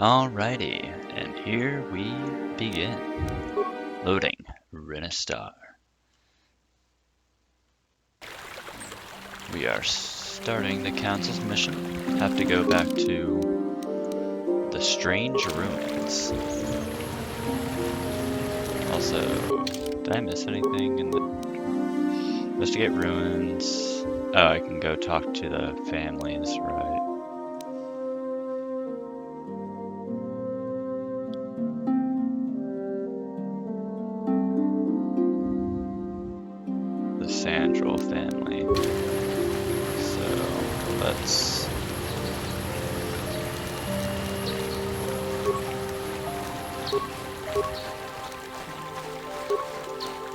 Alrighty, and here we begin. Loading Renestar. We are starting the council's mission. Have to go back to the strange ruins. Also, did I miss anything in the investigate ruins? Oh, I can go talk to the families, right? The Sandrel family. So let's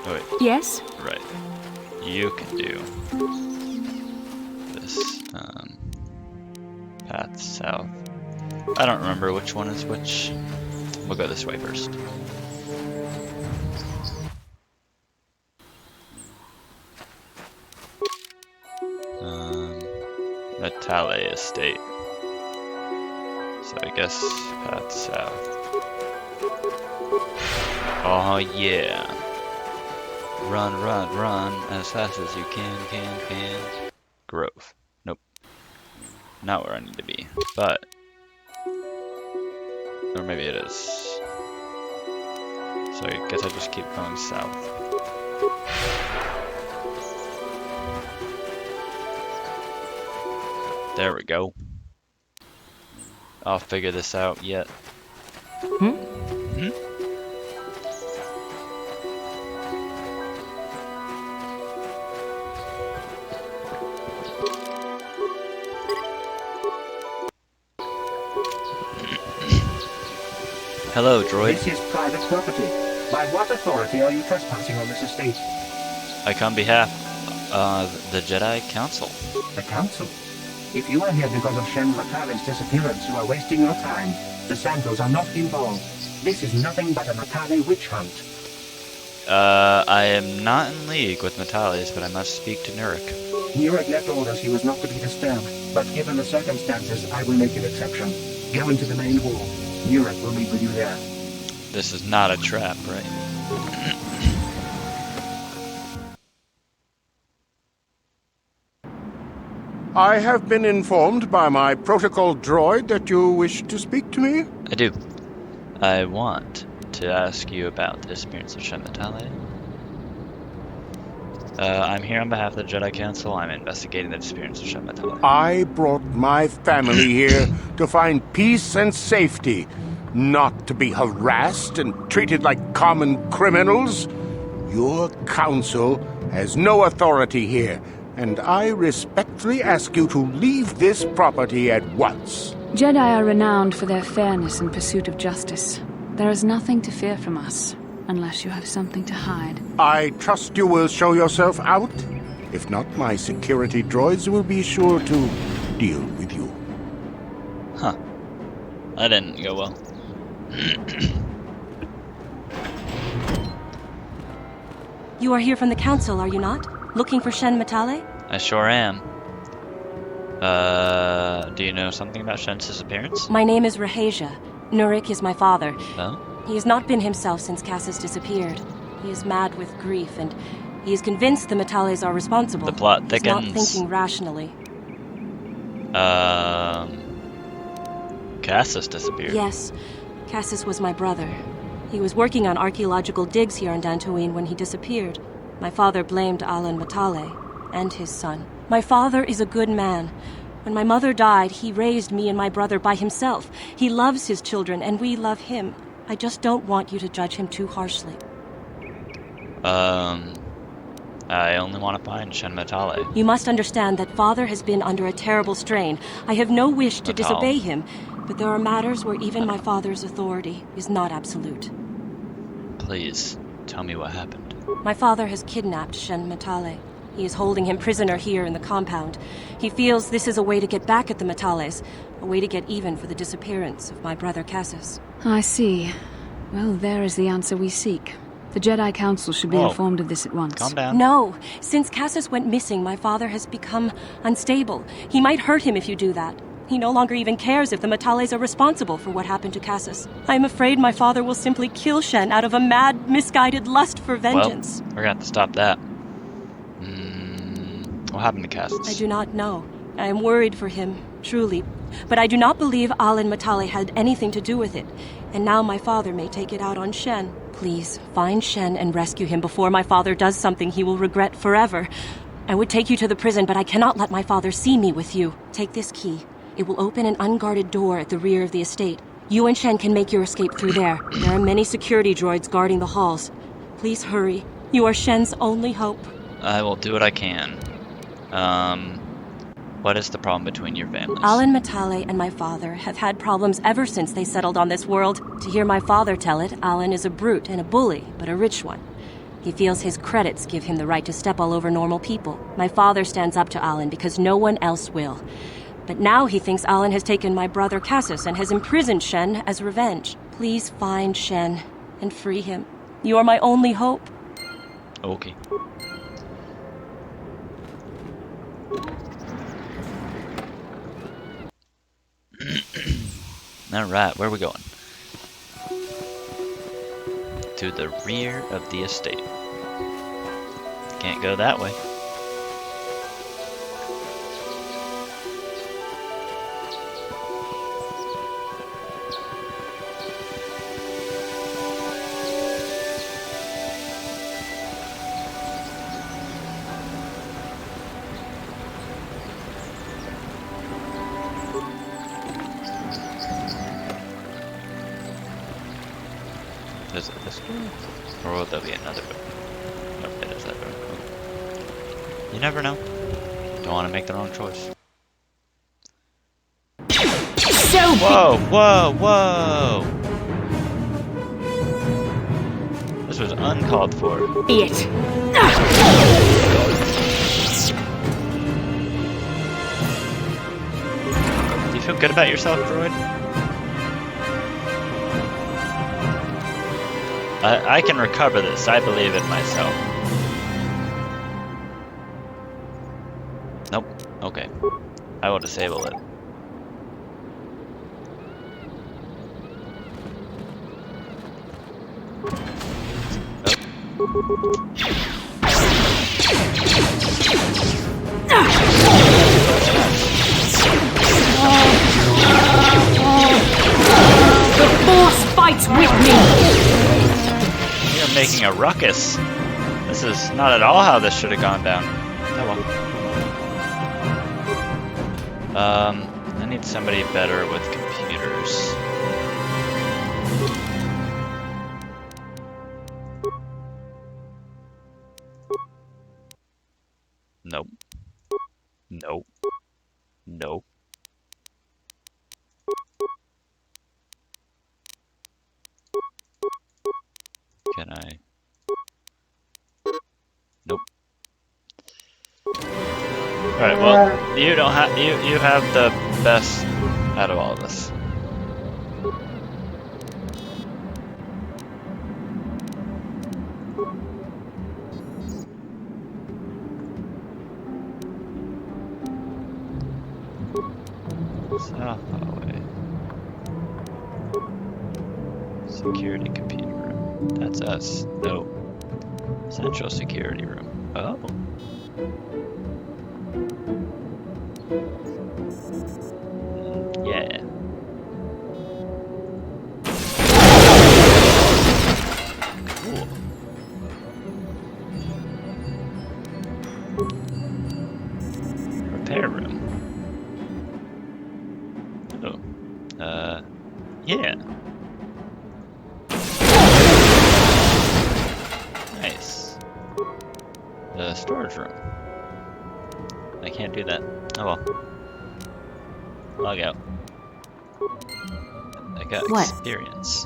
oh, wait. Yes? Right. You can do this path south. I don't remember which one is which. We'll go this way first. Natale Estate. So I guess path south. Oh yeah. Run, run, run as fast as you can. Grove. Nope. Not where I need to be. But or maybe it is. So I guess I just keep going south. There we go. I'll figure this out yet. Hello, droid. This is private property. By what authority are you trespassing on this estate? I come on behalf of the Jedi Council. The Council? If you are here because of Shen Matale's disappearance, you are wasting your time. The Santos are not involved. This is nothing but a Matale witch hunt. I am not in league with Matales, but I must speak to Nurik. Nurik left orders he was not to be disturbed, but given the circumstances, I will make an exception. Go into the main hall. Nurik will meet with you there. This is not a trap, right? I have been informed by my protocol droid that you wish to speak to me. I do. I want to ask you about the disappearance of Shen Matale. I'm here on behalf of the Jedi Council. I'm investigating the disappearance of Shen Matale. I brought my family here to find peace and safety, not to be harassed and treated like common criminals. Your council has no authority here, and I respectfully ask you to leave this property at once. Jedi are renowned for their fairness and pursuit of justice. There is nothing to fear from us, unless you have something to hide. I trust you will show yourself out. If not, my security droids will be sure to deal with you. Huh. That didn't go well. You are here from the council, are you not? Looking for Shen Matale? I sure am. Do you know something about Shen's disappearance? My name is Rahasia. Nurik is my father. Oh? He has not been himself since Cass has disappeared. He is mad with grief, and he is convinced the Matales are responsible. The plot thickens. He's not thinking rationally. Cassus disappeared. Yes, Cassus was my brother. He was working on archaeological digs here on Dantooine when he disappeared. My father blamed Alan Matale and his son. My father is a good man. When my mother died, he raised me and my brother by himself. He loves his children, and we love him. I just don't want you to judge him too harshly. I only want to find Shen Matale. You must understand that Father has been under a terrible strain. I have no wish to disobey him, but there are matters where even my father's authority is not absolute. Please, tell me what happened. My father has kidnapped Shen Matale. He is holding him prisoner here in the compound. He feels this is a way to get back at the Matales, a way to get even for the disappearance of my brother Cassus. I see. Well, there is the answer we seek. The Jedi Council should be informed of this at once. Calm down. No. Since Cassus went missing, my father has become unstable. He might hurt him if you do that. He no longer even cares if the Matales are responsible for what happened to Cassis. I'm afraid my father will simply kill Shen out of a mad, misguided lust for vengeance. Well, we're gonna have to stop that. What happened to Cassis? I do not know. I am worried for him, truly. But I do not believe Alan Matale had anything to do with it. And now my father may take it out on Shen. Please, find Shen and rescue him before my father does something he will regret forever. I would take you to the prison, but I cannot let my father see me with you. Take this key. It will open an unguarded door at the rear of the estate. You and Shen can make your escape through there. There are many security droids guarding the halls. Please hurry. You are Shen's only hope. I will do what I can. What is the problem between your families? Alan Matale and my father have had problems ever since they settled on this world. To hear my father tell it, Alan is a brute and a bully, but a rich one. He feels his credits give him the right to step all over normal people. My father stands up to Alan because no one else will. But now he thinks Alan has taken my brother Cassis and has imprisoned Shen as revenge. Please find Shen and free him. You are my only hope. Okay. Alright, where are we going? To the rear of the estate. Can't go that way. Is it this door? Or will there be another door? Nope, it is that door. Oh. You never know. Don't want to make the wrong choice. Whoa, whoa, whoa! This was uncalled for. It. Do you feel good about yourself, droid? I can recover this. I believe in myself. Nope. Okay. I will disable it. The Force fights with me! You're making a ruckus. This is not at all how this should have gone down. Oh well. I need somebody better with computers. Nope. Nope. Nope. Can I? Nope. Alright, well, you don't have you have the best out of all of us. South hallway. Security computer room. That's us. No. Central security room. Oh. Yeah. Cool. Repair room. Oh. Yeah. Nice. The storage room. I can't do that. Oh well. Log out. I got What? experience.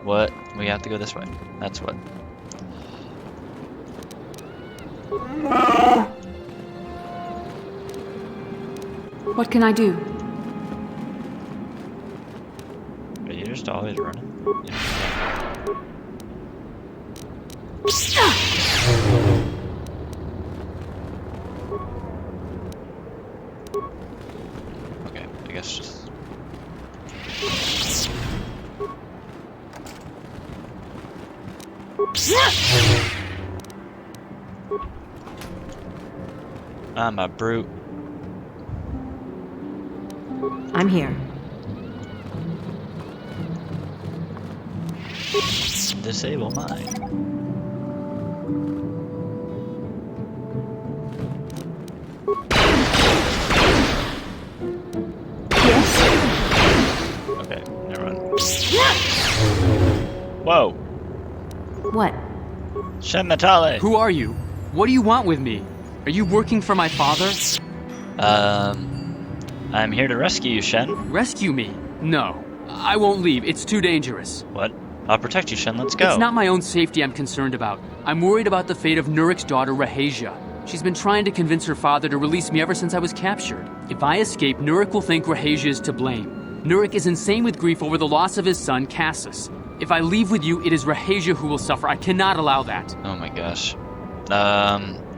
What? We have to go this way. That's what. What can I do? Are you just always running? You know, 'cause I I guess just... I'm a brute. I'm here. Disable mine. Okay, never mind. Whoa! What? Shen Matale! Who are you? What do you want with me? Are you working for my father? I'm here to rescue you, Shen. Rescue me? No. I won't leave. It's too dangerous. What? I'll protect you, Shen. Let's go. It's not my own safety I'm concerned about. I'm worried about the fate of Nurik's daughter, Rahasia. She's been trying to convince her father to release me ever since I was captured. If I escape, Nurik will think Rahasia is to blame. Nurik is insane with grief over the loss of his son, Cassus. If I leave with you, it is Rahasia who will suffer. I cannot allow that. Oh my gosh.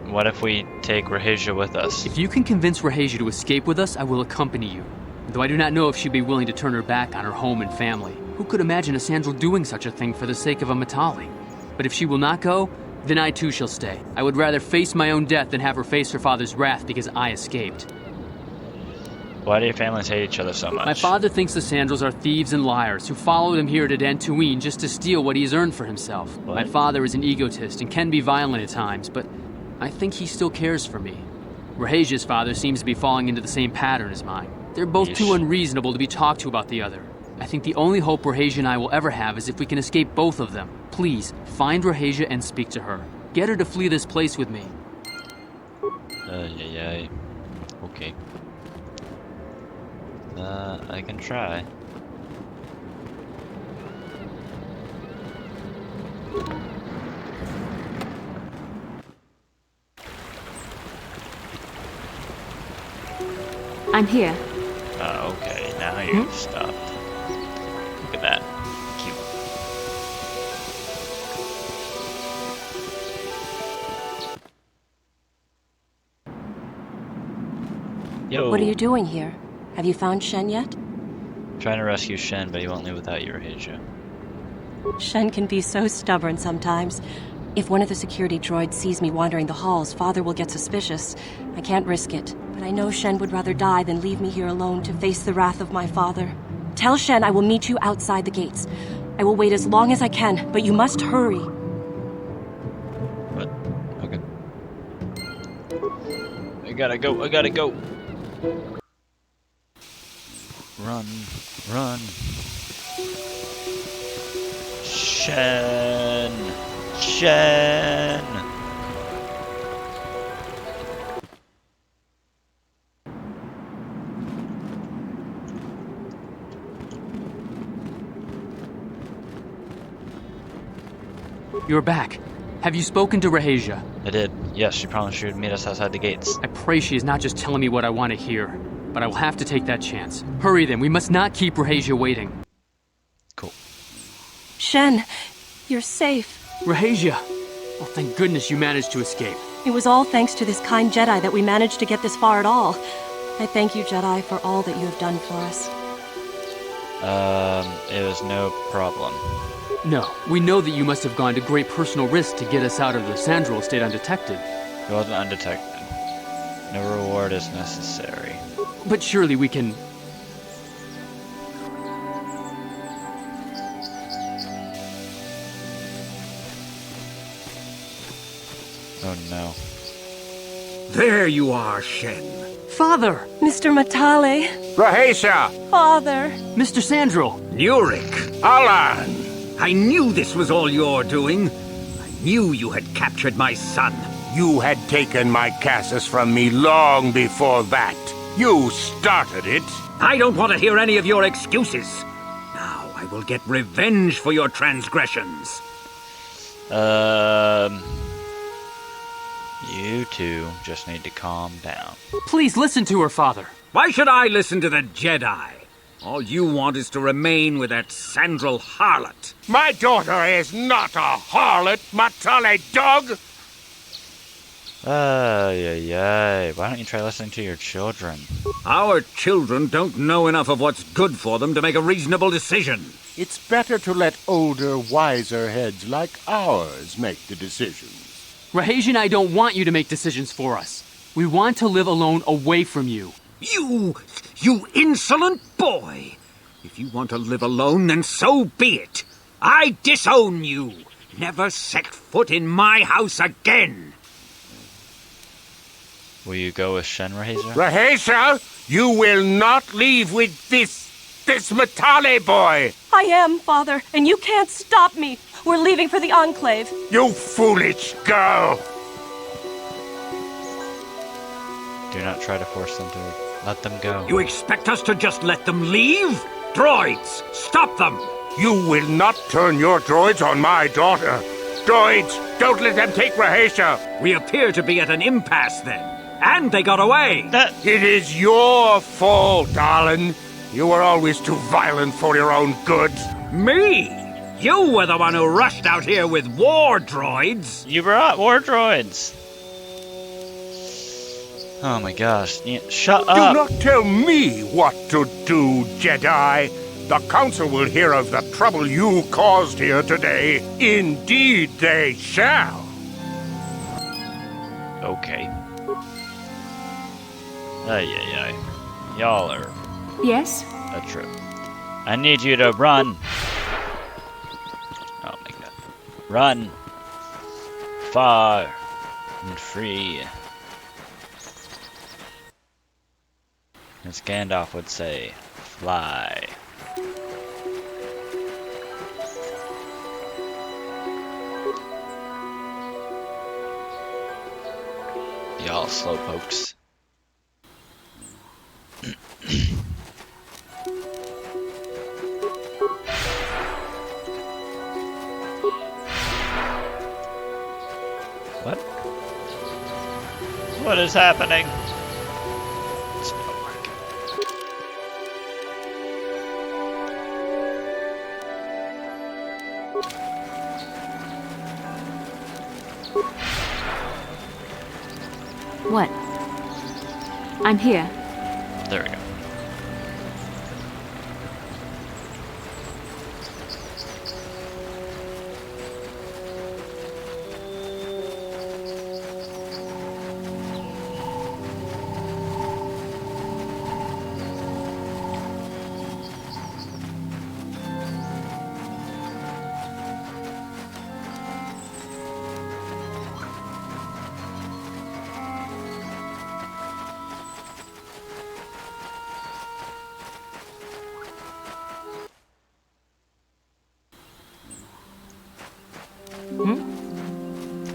What if we take Rahasia with us? If you can convince Rahasia to escape with us, I will accompany you. Though I do not know if she'd be willing to turn her back on her home and family. Who could imagine a Sandral doing such a thing for the sake of a Matali? But if she will not go, then I too shall stay. I would rather face my own death than have her face her father's wrath because I escaped. Why do your families hate each other so much? My father thinks the Sandrals are thieves and liars who followed him here to Dantooine just to steal what he has earned for himself. What? My father is an egotist and can be violent at times, but I think he still cares for me. Rahasia's father seems to be falling into the same pattern as mine. They're both Yeesh. too unreasonable to be talked to about the other. I think the only hope Rahasia and I will ever have is if we can escape both of them. Please, find Rahasia and speak to her. Get her to flee this place with me. Yeah. Okay. I can try. I'm here. Oh, okay. Now you've stopped. Look at that. Cute. Yo. What are you doing here? Have you found Shen yet? Trying to rescue Shen, but he won't leave without you, Rahasia. Shen can be so stubborn sometimes. If one of the security droids sees me wandering the halls, Father will get suspicious. I can't risk it, but I know Shen would rather die than leave me here alone to face the wrath of my father. Tell Shen I will meet you outside the gates. I will wait as long as I can, but you must hurry. What? Okay. I gotta go. Run. Shen. You're back. Have you spoken to Rahasia? I did. Yes, she promised she would meet us outside the gates. I pray she is not just telling me what I want to hear, but I will have to take that chance. Hurry then, we must not keep Rahasia waiting. Cool. Shen, you're safe. Rahasia! Well, thank goodness you managed to escape. It was all thanks to this kind Jedi that we managed to get this far at all. I thank you, Jedi, for all that you have done for us. It was no problem. No, we know that you must have gone to great personal risk to get us out of the Sandral estate undetected. It wasn't undetected. No reward is necessary. But surely we can... Oh no. There you are, Shen. Father! Mr. Matale, Rahasia! Father. Mr. Sandral! Nurik, Alan! I knew this was all your doing. I knew you had captured my son. You had taken my Cassus from me long before that. You started it. I don't want to hear any of your excuses. Now I will get revenge for your transgressions. You two just need to calm down. Please listen to her, Father. Why should I listen to the Jedi? All you want is to remain with that Sandral harlot. My daughter is not a harlot, Matale dog! Why don't you try listening to your children? Our children don't know enough of what's good for them to make a reasonable decision. It's better to let older, wiser heads like ours make the decisions. Rahesia and I don't want you to make decisions for us. We want to live alone away from you. You insolent boy! If you want to live alone, then so be it. I disown you. Never set foot in my house again. Will you go with Shen, Rahesia? Rahesia, you will not leave with this Matale boy! I am, Father, and you can't stop me. We're leaving for the Enclave. You foolish girl! Do not try to force them to let them go. You expect us to just let them leave? Droids, stop them! You will not turn your droids on my daughter. Droids, don't let them take Rahesia. We appear to be at an impasse then. And they got away. It is your fault, darling. You were always too violent for your own good. Me? You were the one who rushed out here with war droids. You brought war droids. Oh my gosh. Shut Do up. not tell me what to do, Jedi. The Council will hear of the trouble you caused here today. Indeed they shall. Okay. Y'all are Yes? a trip. I need you to run. Oh my god. Run. Far and free. As Gandalf would say, fly. Y'all slowpokes. What? What is happening? It's not working. What? I'm here. There we go.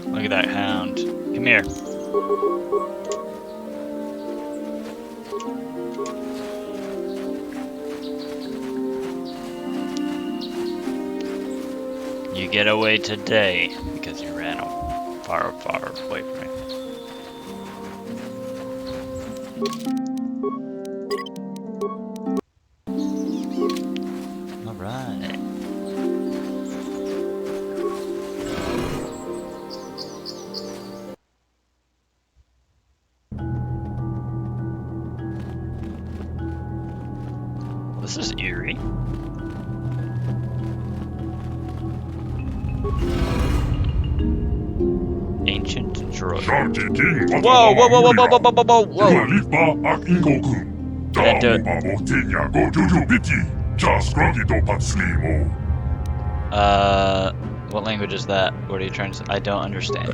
Look at that hound. Come here. You get away today because you ran far, far away from me. All right. This is eerie. Ancient droid. Whoa, whoa, whoa, whoa, whoa, whoa, whoa, whoa, whoa! Didn't do it. What language is that? What are you trying to say? I don't understand you.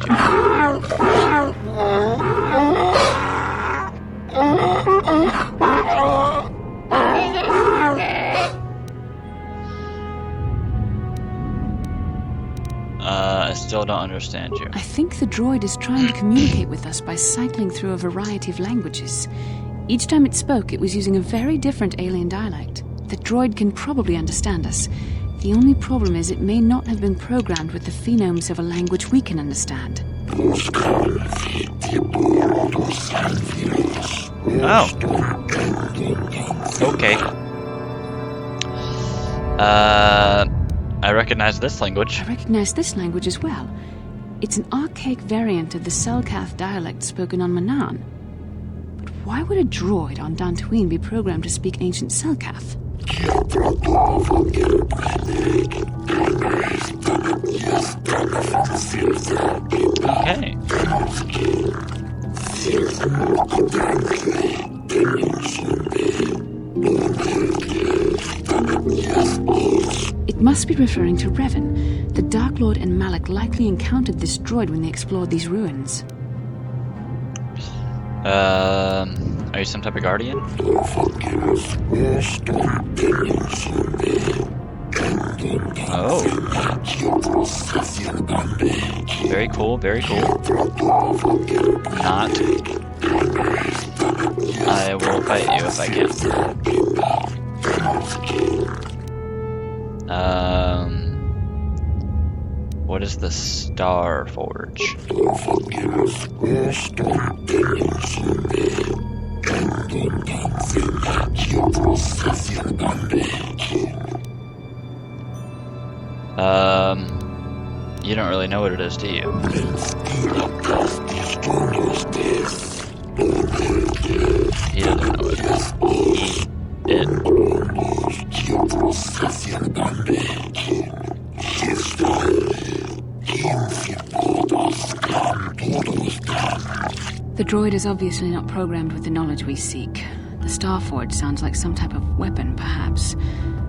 I still don't understand you. I think the droid is trying to communicate with us by cycling through a variety of languages. Each time it spoke, it was using a very different alien dialect. The droid can probably understand us. The only problem is it may not have been programmed with the phonemes of a language we can understand. Oh. Okay. I recognize this language. I recognize this language as well. It's an archaic variant of the Selkath dialect spoken on Manaan. But why would a droid on Dantooine be programmed to speak ancient Selkath? Okay. It must be referring to Revan. The Dark Lord and Malak likely encountered this droid when they explored these ruins. Are you some type of guardian? Oh. Very cool, very cool. Not. I will fight you if I can. What is the Star Forge? You don't really know what it is, do you? He doesn't know what it is. He did. The droid is obviously not programmed with the knowledge we seek. The Star Forge sounds like some type of weapon, perhaps.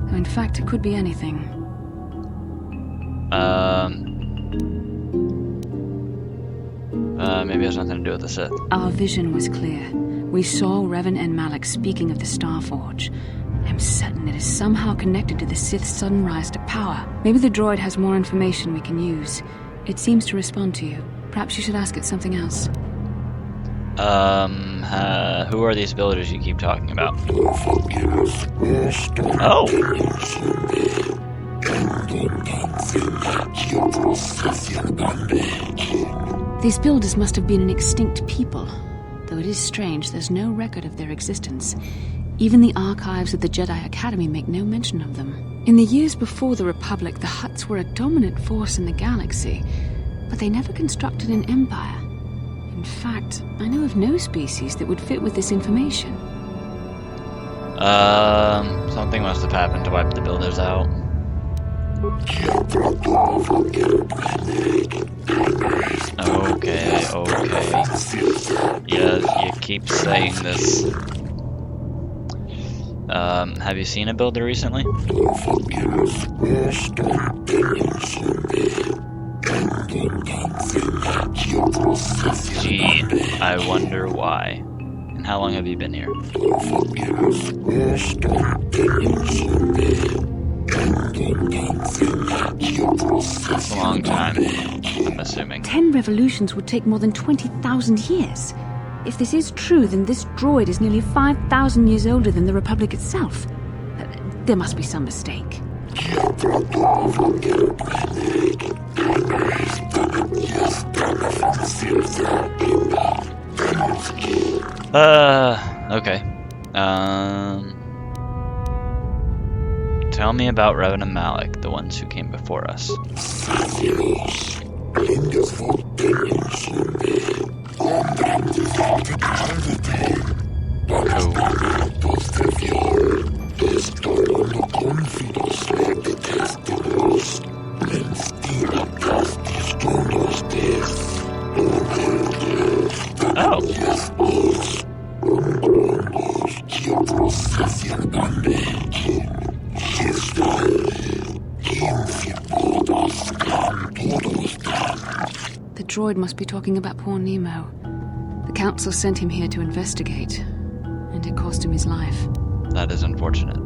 Though in fact, it could be anything. Maybe it has nothing to do with the Sith. Our vision was clear. We saw Revan and Malak speaking of the Star Forge. I'm certain it is somehow connected to the Sith's sudden rise to power. Maybe the droid has more information we can use. It seems to respond to you. Perhaps you should ask it something else. Who are these villagers you keep talking about? Oh! These builders must have been an extinct people. Though it is strange, there's no record of their existence. Even the archives of the Jedi Academy make no mention of them. In the years before the Republic, the Hutts were a dominant force in the galaxy, but they never constructed an empire. In fact, I know of no species that would fit with this information. Something must have happened to wipe the builders out. Okay. Yeah, you keep saying this. Have you seen a builder recently? Gee, I wonder why. And how long have you been here? It's a long time, I'm assuming. 10 revolutions would take more than 20,000 years. If this is true, then this droid is nearly 5,000 years older than the Republic itself. There must be some mistake. Okay. Tell me about Revan and Malak, the ones who came before us. The droid must be talking about poor Nemo. The Council sent him here to investigate, and it cost him his life. That is unfortunate.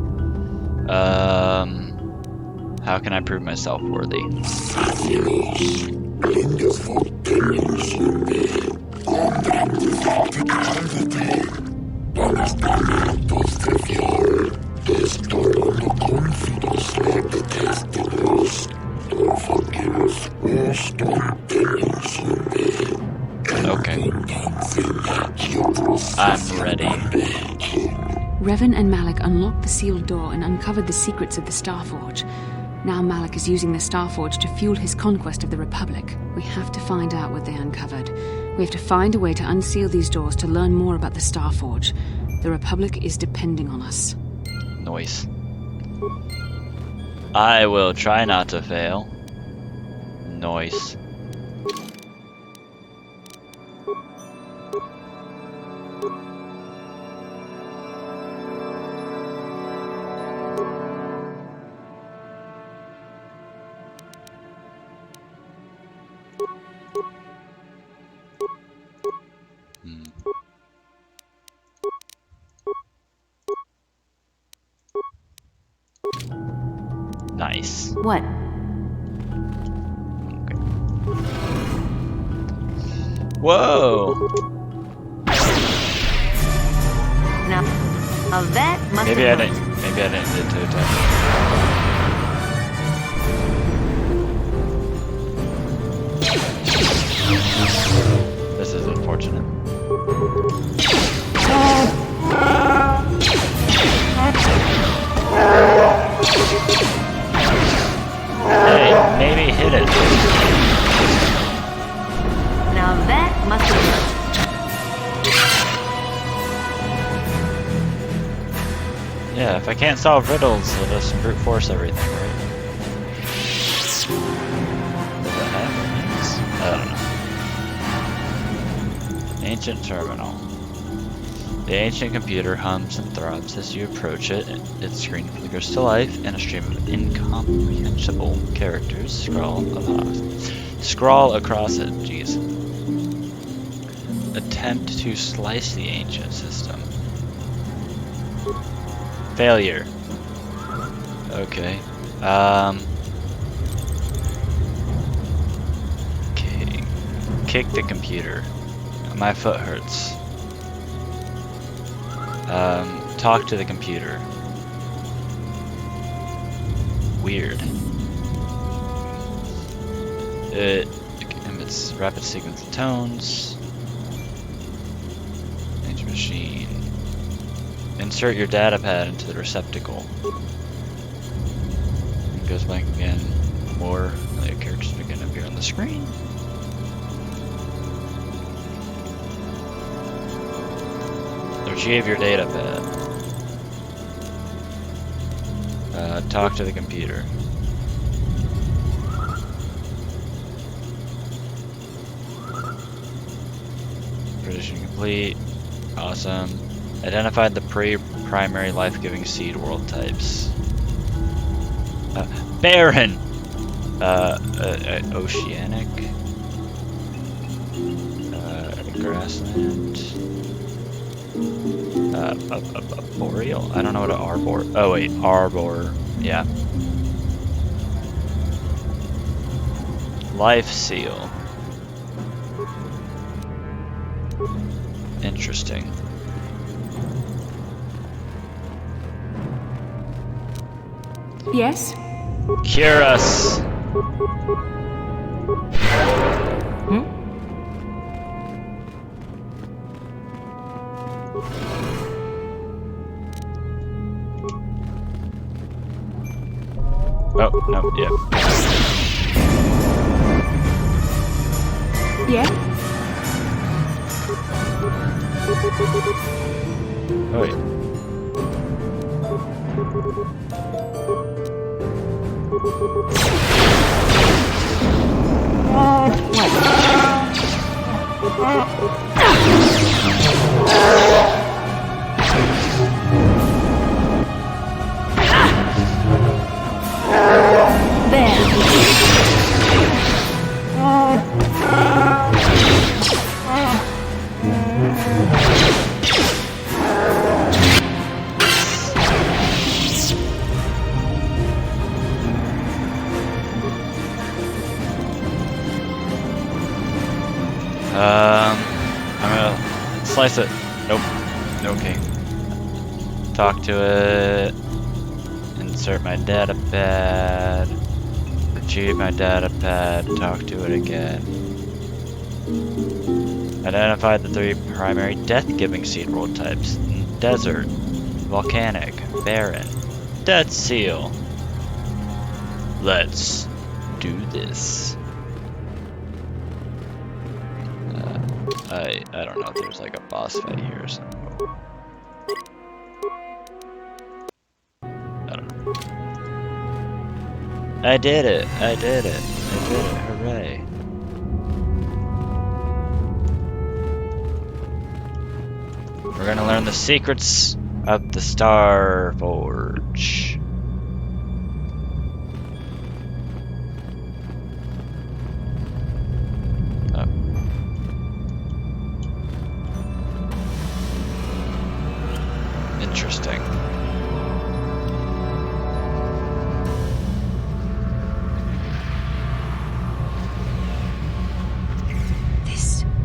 How can I prove myself worthy? Okay. I'm ready. Revan and Malak unlocked the sealed door and uncovered the secrets of the Star Forge. Now Malik is using the Starforge to fuel his conquest of the Republic. We have to find out what they uncovered. We have to find a way to unseal these doors to learn more about the Starforge. The Republic is depending on us. Noise. I will try not to fail. Noise. Nice. What? Whoa! Now that must Maybe I have didn't. hurt. Maybe I didn't get to attack. This is unfortunate. Hey, maybe hit it. Now that must have hurt. Yeah, if I can't solve riddles, I'll just brute force everything, right? Does it have wings? I don't know. Ancient terminal. The ancient computer hums and throbs as you approach it. Its screen flickers to life, and a stream of incomprehensible characters scrawl across it. Jeez. Attempt to slice the ancient system. Failure. Okay. Okay. Kick the computer. My foot hurts. Talk to the computer. Weird. It emits rapid sequence of tones. Ancient machine. Insert your data pad into the receptacle. It goes blank again. More characters begin to appear on the screen. Retrieve your data pad. Talk to the computer. Prediction complete. Awesome. Identified the primary life-giving seed world types. Barren! Oceanic. Grassland. Boreal? I don't know what an arbor. Oh wait, arbor. Yeah. Life seal. Interesting. Yes? Cure us. Oh, no, yeah. Yeah? Oh, wait. I'm gonna slice it. Nope. Okay. Talk to it. Insert my data pad. Retrieve my data pad. Talk to it again. Identify the 3 primary death-giving seed world types. Desert. Volcanic. Barren. Dead seal. Let's do this. I don't know if there's like a boss fight here or something. I don't know. I did it! I did it! I did it! Hooray! We're gonna learn the secrets of the Star Forge. Interesting.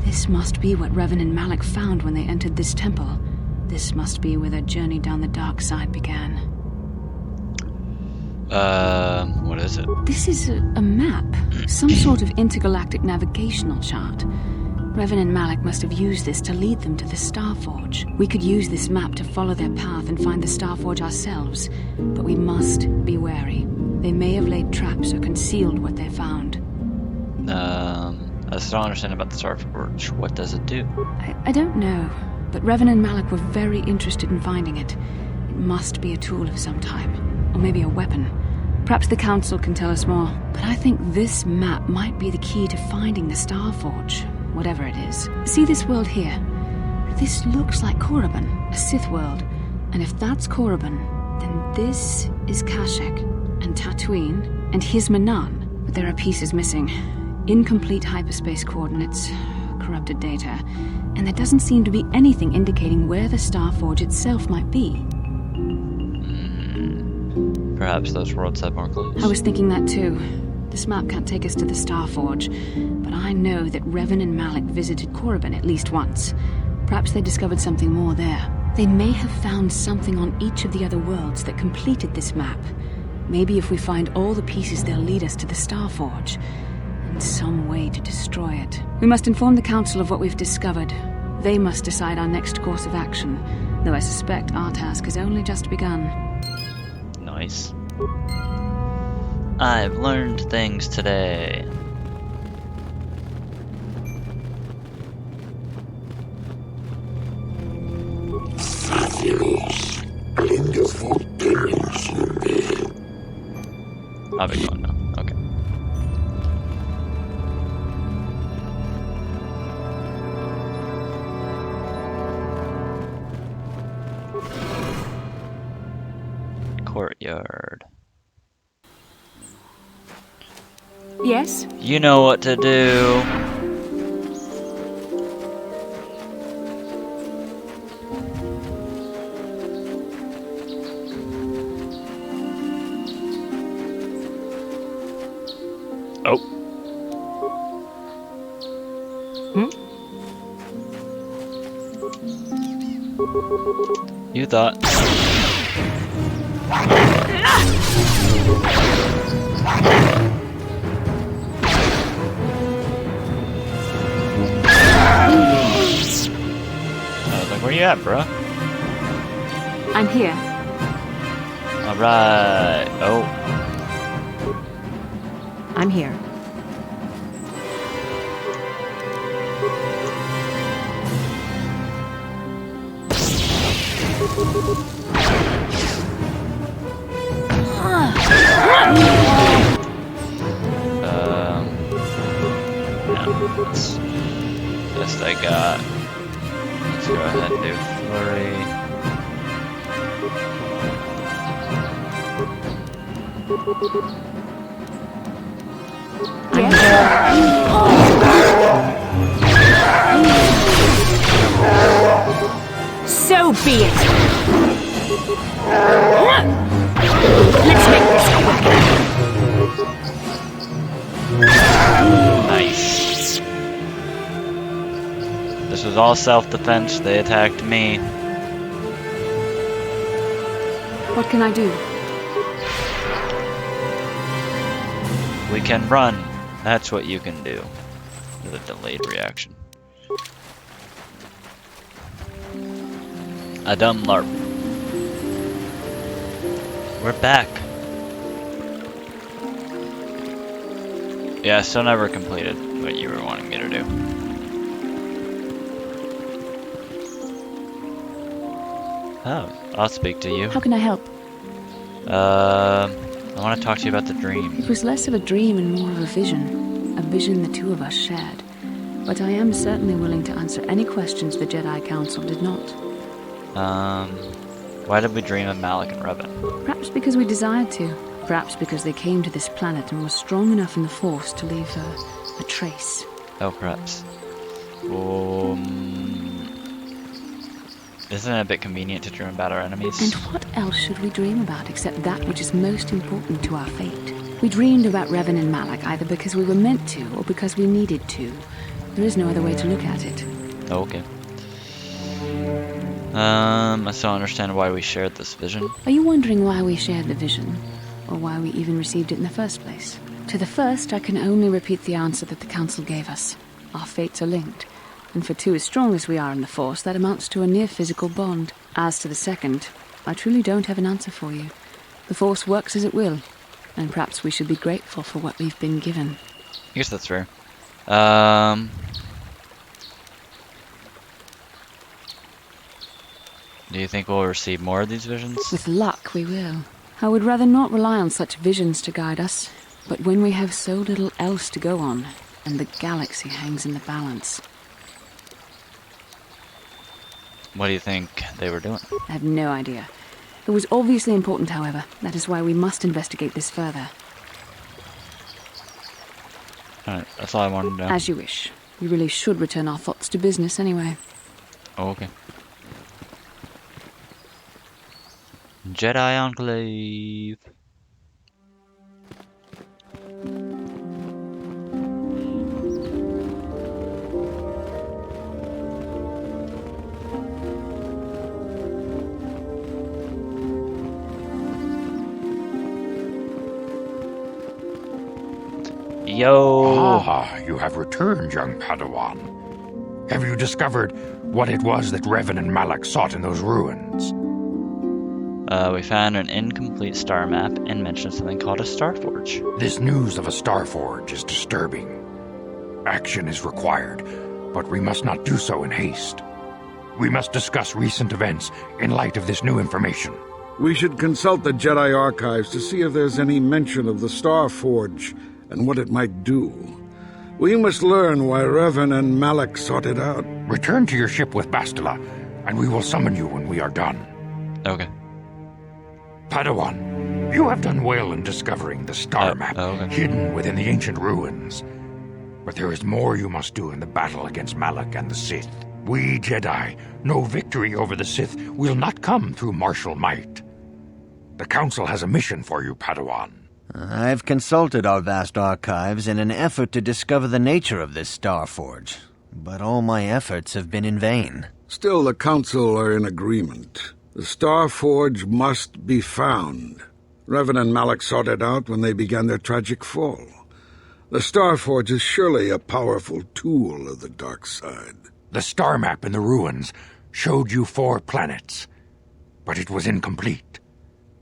This must be what Revan and Malik found when they entered this temple. This must be where their journey down the dark side began. What is it? This is a map. Some sort of intergalactic navigational chart. Revan and Malik must have used this to lead them to the Star Forge. We could use this map to follow their path and find the Star Forge ourselves, but we must be wary. They may have laid traps or concealed what they found. I still don't understand about the Star Forge. What does it do? I don't know, but Revan and Malik were very interested in finding it. It must be a tool of some type, or maybe a weapon. Perhaps the Council can tell us more, but I think this map might be the key to finding the Star Forge, whatever it is. See this world here? This looks like Korriban, a Sith world. And if that's Korriban, then this is Kashyyyk, and Tatooine, and here's Manan. But there are pieces missing. Incomplete hyperspace coordinates, corrupted data, and there doesn't seem to be anything indicating where the Star Forge itself might be. Perhaps those worlds have more clues. I was thinking that too. This map can't take us to the Star Forge, but I know that Revan and Malik visited Korriban at least once. Perhaps they discovered something more there. They may have found something on each of the other worlds that completed this map. Maybe if we find all the pieces, they'll lead us to the Star Forge. And some way to destroy it. We must inform the Council of what we've discovered. They must decide our next course of action, though I suspect our task has only just begun. Nice. I've learned things today. I'll be going now. Okay. Courtyard. Yes? You know what to do. Oh. You thought. I was like, where you at, bruh? I'm here. Alright. Oh. I'm here. Yeah, that's best I got. Let's go ahead and do flurry. So be it. Let's make this quick. Nice. This was all self-defense. They attacked me. What can I do? We can run. That's what you can do. With a delayed reaction. A dumb LARP. We're back. Yeah, I still never completed what you were wanting me to do. Oh, I'll speak to you. How can I help? I want to talk to you about the dream. It was less of a dream and more of a vision the two of us shared. But I am certainly willing to answer any questions the Jedi Council did not. Why did we dream of Malik and Revan? Perhaps because we desired to. Perhaps because they came to this planet and were strong enough in the Force to leave a trace. Oh, perhaps. Isn't it a bit convenient to dream about our enemies? And what else should we dream about except that which is most important to our fate? We dreamed about Revan and Malik either because we were meant to or because we needed to. There is no other way to look at it. Okay. I still don't understand why we shared this vision. Are you wondering why we shared the vision? Or why we even received it in the first place? To the first, I can only repeat the answer that the Council gave us. Our fates are linked. And for two as strong as we are in the Force, that amounts to a near-physical bond. As to the second, I truly don't have an answer for you. The Force works as it will, and perhaps we should be grateful for what we've been given. I guess that's fair. Do you think we'll receive more of these visions? With luck, we will. I would rather not rely on such visions to guide us, but when we have so little else to go on, and the galaxy hangs in the balance... What do you think they were doing? I have no idea. It was obviously important, however. That is why we must investigate this further. Alright, that's all I wanted to know. As you wish. We really should return our thoughts to business anyway. Oh, okay. Jedi Enclave. Yo! Ah, you have returned, young Padawan. Have you discovered what it was that Revan and Malik sought in those ruins? We found an incomplete star map and mentioned something called a star forge. This news of a star forge is disturbing. Action is required, but we must not do so in haste. We must discuss recent events in light of this new information. We should consult the Jedi archives to see if there's any mention of the Star Forge and what it might do. We must learn why Revan and Malik sought it out. Return to your ship with Bastila, and we will summon you when we are done. Okay. Padawan, you have done well in discovering the star map hidden within the ancient ruins. But there is more you must do in the battle against Malik and the Sith. We Jedi know victory over the Sith will not come through martial might. The Council has a mission for you, Padawan. I've consulted our vast archives in an effort to discover the nature of this Star Forge, but all my efforts have been in vain. Still, the Council are in agreement. The Star Forge must be found. Revan and Malik sought it out when they began their tragic fall. The Star Forge is surely a powerful tool of the dark side. The star map in the ruins showed you 4 planets, but it was incomplete.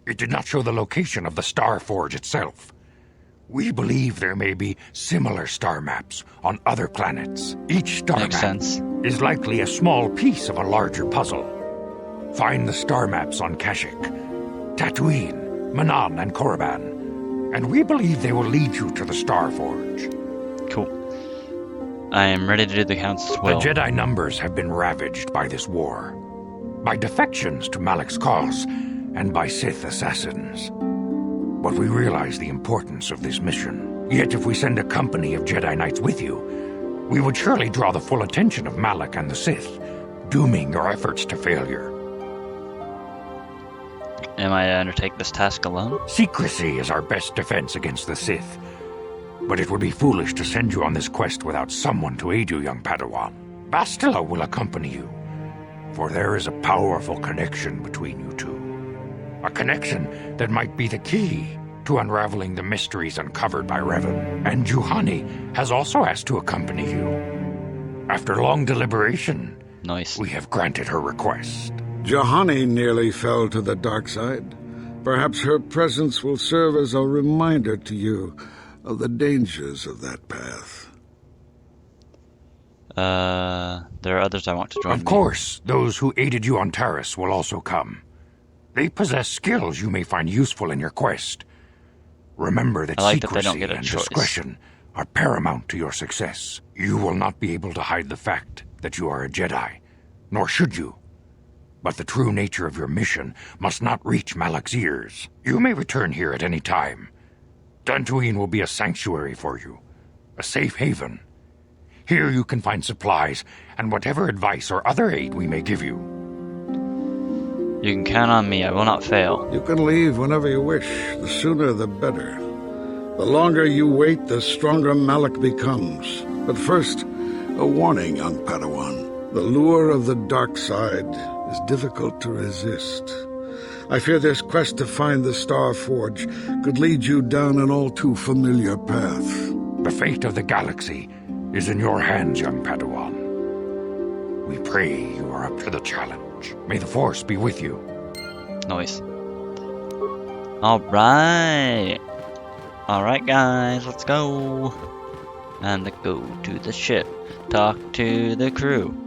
It did not show the location of the Star Forge itself. We believe there may be similar star maps on other planets. Each star map is likely a small piece of a larger puzzle. Find the star maps on Kashyyyk, Tatooine, Manan, and Korriban, and we believe they will lead you to the Star Forge. Cool. I am ready to do the Council's will. The Jedi numbers have been ravaged by this war, by defections to Malik's cause, and by Sith assassins. But we realize the importance of this mission. Yet if we send a company of Jedi Knights with you, we would surely draw the full attention of Malik and the Sith, dooming your efforts to failure. Am I to undertake this task alone? Secrecy is our best defense against the Sith. But it would be foolish to send you on this quest without someone to aid you, young Padawan. Bastila will accompany you, for there is a powerful connection between you two. A connection that might be the key to unraveling the mysteries uncovered by Revan. And Juhani has also asked to accompany you. After long deliberation, we have granted her request. Juhani nearly fell to the dark side. Perhaps her presence will serve as a reminder to you of the dangers of that path. There are others I want to join Of course, those who aided you on Taris will also come. They possess skills you may find useful in your quest. Remember that I like that they secrecy don't get a and choice. discretion are paramount to your success. You will not be able to hide the fact that you are a Jedi, nor should you. But the true nature of your mission must not reach Malak's ears. You may return here at any time. Dantooine will be a sanctuary for you, a safe haven. Here you can find supplies and whatever advice or other aid we may give you. You can count on me. I will not fail. You can leave whenever you wish. The sooner the better. The longer you wait, the stronger Malak becomes. But first, a warning, young Padawan. The lure of the dark side is difficult to resist. I fear this quest to find the Star Forge could lead you down an all too familiar path. The fate of the galaxy is in your hands, young Padawan. We pray you are up to the challenge. May the Force be with you. Nice. Alright. Alright, guys, let's go. And let's go to the ship. Talk to the crew.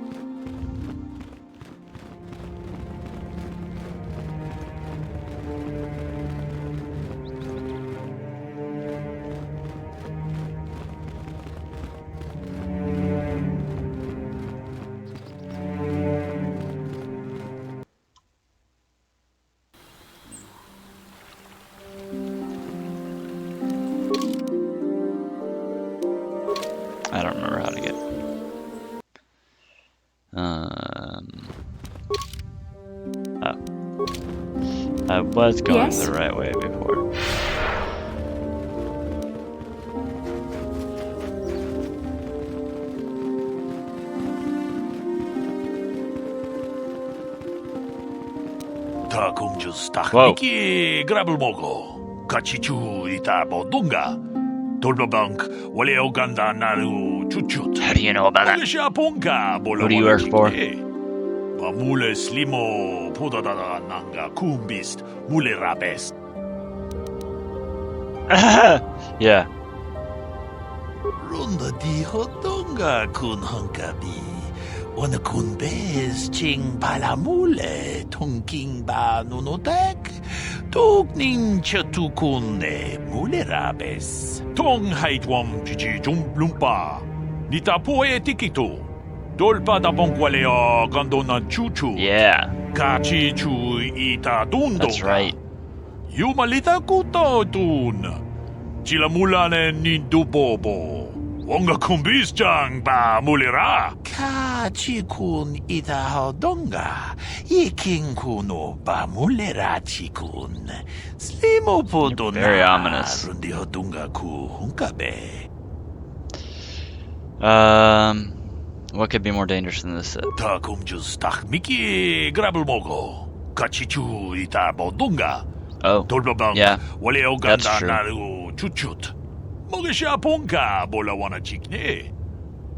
I don't remember how to get. Oh. I was going Yes? the right way before. Whoa. Grab을 먹어. 같이 있다 보던가. 돌바방k 원래 오간다 나루 추추트. How do you know about that? Who do you work for? Mule slimo podada nanga kumbist mule rabes. Yeah. Runda di hotonga kun hankabi. Wana kun bez ching palamule tongking ba nunotek. Togning chatukune mule rabes. Tong haitwam jiji jumblumpa. Nita poe tikito. Dolpa da bonqualeo gandona chuchu. Yeah. Kachi chu ita dundo. That's right. Yumalita kuto dun. Chilamulane nindubobo. Wonga kumbisjang ba mulira. Kachi kun ita hodonga. Iking kuno ba mulira chikun. Slimo podona. Very ominous. Rundi hodunga ku hunkabe. What could be more dangerous than this? Takumjus tak miki grabul mogo. Kachichu ita bodunga. Oh, Dolbabang yeah, wale that's oganda true. naru chuchut. Mogesha ponka bola wana chikne.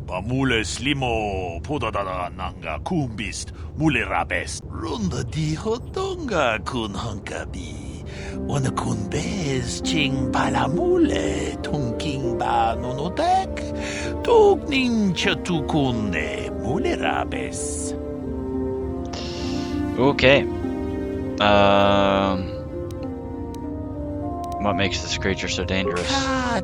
Bamule slimo podadada nanga kumbist mule rabes. Runda di hotonga kun hankabi. Wana kun bez ching palamule tongking ba nonotek. Togning chatukune mule rabes. Okay. What makes this creature so dangerous?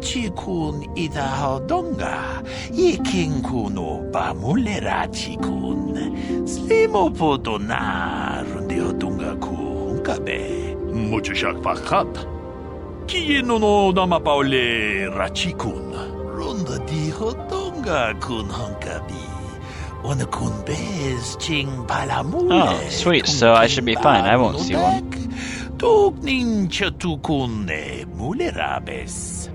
Chikun ida hodonga. Yiking kuno ba mulera chikun. Slimo podona rundi hodonga ku hunkabe. Mucho shak pakat. Kieno no dama paule rachikun. Runda di hodonga kun hunkabi. Ona kun bez ching palamule. Oh, sweet. So I should be fine. I won't see one. Togning chatukune mulerabes.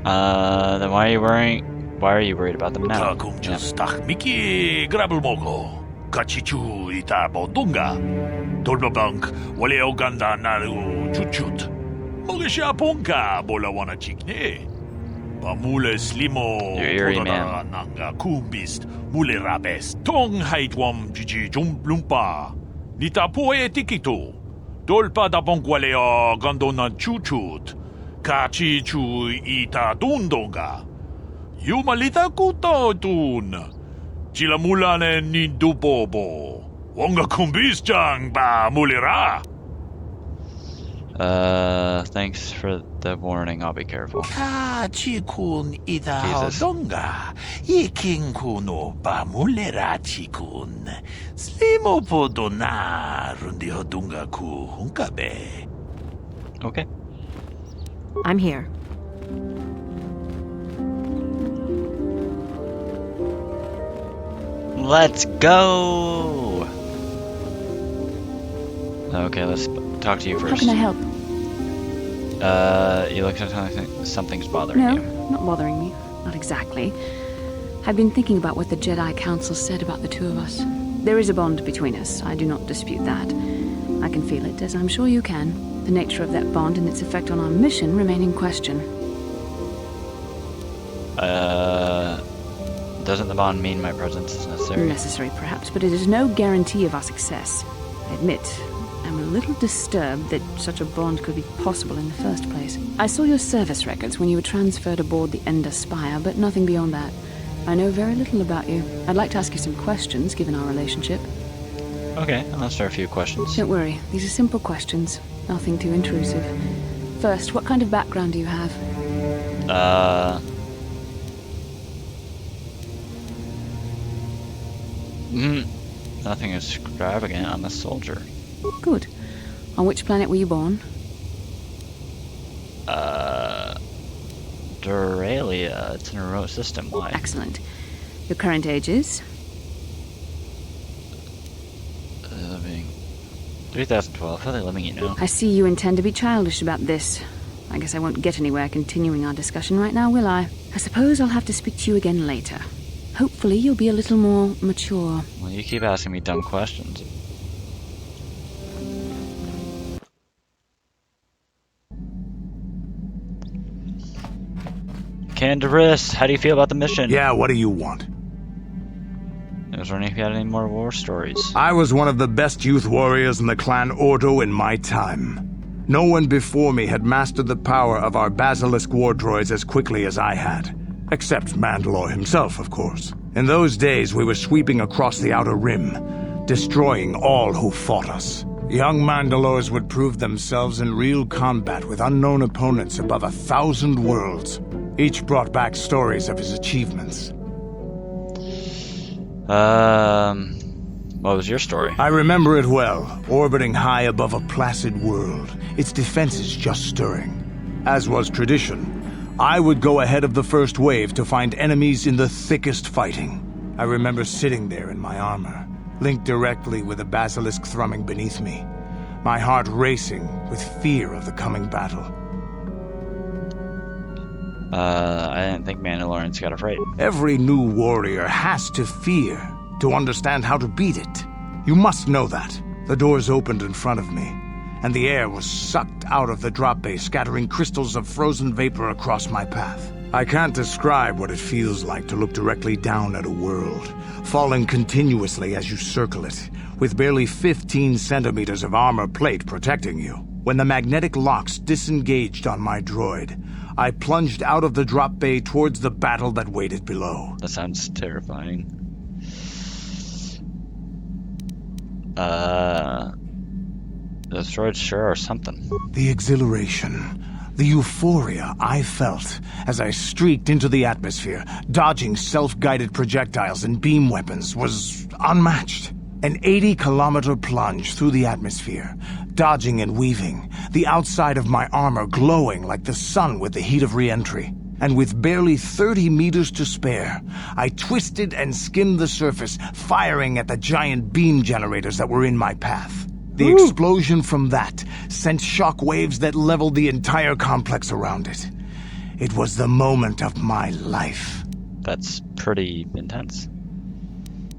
Then why are you worrying? Why are you worried about them now? Takumjus tak miki grabul mogo. Kachichu ita bodunga. Dolbabank wale oganda naru chuchut. Mogesha ponka bola wana chikne. Bamule slimo You're eerie, podada man. nanga kumbist mulerabes. Tong haitwam jiji jumblumpa. Nita poe tikito. Dolpa da bonqualeo gandona chuchut. Kachichu ita dundonga. Yumalita kuto dun. Chilamulane nindubobo. Wonga kumbisjang ba mulira. Thanks for the warning. I'll be careful. Kachikun ita Jesus. donga. Iking kuno ba mulira chikun. Slimo podona rundi hodunga ku hunkabe. Okay. I'm here. Let's go! Okay, let's talk to you first. How can I help? You look like something's bothering No, you. not bothering me. Not exactly. I've been thinking about what the Jedi Council said about the two of us. There is a bond between us. I do not dispute that. I can feel it, as I'm sure you can. The nature of that bond and its effect on our mission remain in question. Doesn't the bond mean my presence is necessary? Necessary, perhaps, but it is no guarantee of our success. I admit, I'm a little disturbed that such a bond could be possible in the first place. I saw your service records when you were transferred aboard the Ender Spire, but nothing beyond that. I know very little about you. I'd like to ask you some questions, given our relationship. Okay, I'll answer a few questions. Don't worry, these are simple questions. Nothing too intrusive. First, what kind of background do you have? Nothing extravagant. I'm a soldier. Good. On which planet were you born? Duralia. It's in a remote system. Why? Excellent. Your current age is? 2012. How are they living you know? I see you intend to be childish about this. I guess I won't get anywhere continuing our discussion right now, will I? I suppose I'll have to speak to you again later. Hopefully you'll be a little more mature. Well, you keep asking me dumb questions. Candaris, how do you feel about the mission? Yeah, what do you want? I was wondering if you had any more war stories. I was one of the best youth warriors in the clan Ordo in my time. No one before me had mastered the power of our basilisk war droids as quickly as I had. Except Mandalore himself, of course. In those days, we were sweeping across the Outer Rim, destroying all who fought us. Young Mandalores would prove themselves in real combat with unknown opponents above 1,000 worlds. Each brought back stories of his achievements. What was your story? I remember it well, orbiting high above a placid world, its defenses just stirring. As was tradition, I would go ahead of the first wave to find enemies in the thickest fighting. I remember sitting there in my armor, linked directly with a basilisk thrumming beneath me, my heart racing with fear of the coming battle. I didn't think Mandalorians got afraid. Every new warrior has to fear to understand how to beat it. You must know that. The doors opened in front of me, and the air was sucked out of the drop bay, scattering crystals of frozen vapor across my path. I can't describe what it feels like to look directly down at a world, falling continuously as you circle it, with barely 15 centimeters of armor plate protecting you. When the magnetic locks disengaged on my droid, I plunged out of the drop bay towards the battle that waited below. That sounds terrifying. Those droids sure are something. The exhilaration, the euphoria I felt as I streaked into the atmosphere, dodging self-guided projectiles and beam weapons, was unmatched. An 80-kilometer plunge through the atmosphere, dodging and weaving, the outside of my armor glowing like the sun with the heat of re-entry. And with barely 30 meters to spare, I twisted and skimmed the surface, firing at the giant beam generators that were in my path. The explosion from that sent shock waves that leveled the entire complex around it. It was the moment of my life. That's pretty intense.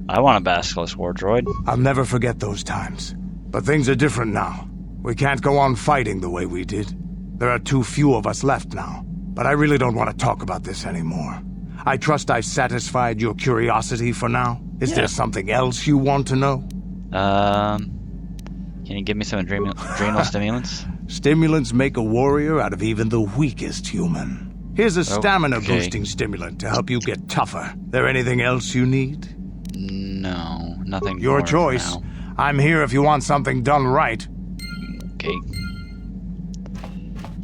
I want a basilisk war droid. I'll never forget those times. But things are different now. We can't go on fighting the way we did. There are too few of us left now. But I really don't want to talk about this anymore. I trust I've satisfied your curiosity for now. Is there something else you want to know? Can you give me some adrenal stimulants? Stimulants make a warrior out of even the weakest human. Here's a stamina-boosting stimulant to help you get tougher. There anything else you need? No, nothing Your more for choice. now. I'm here if you want something done right. Okay.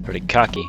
Pretty cocky.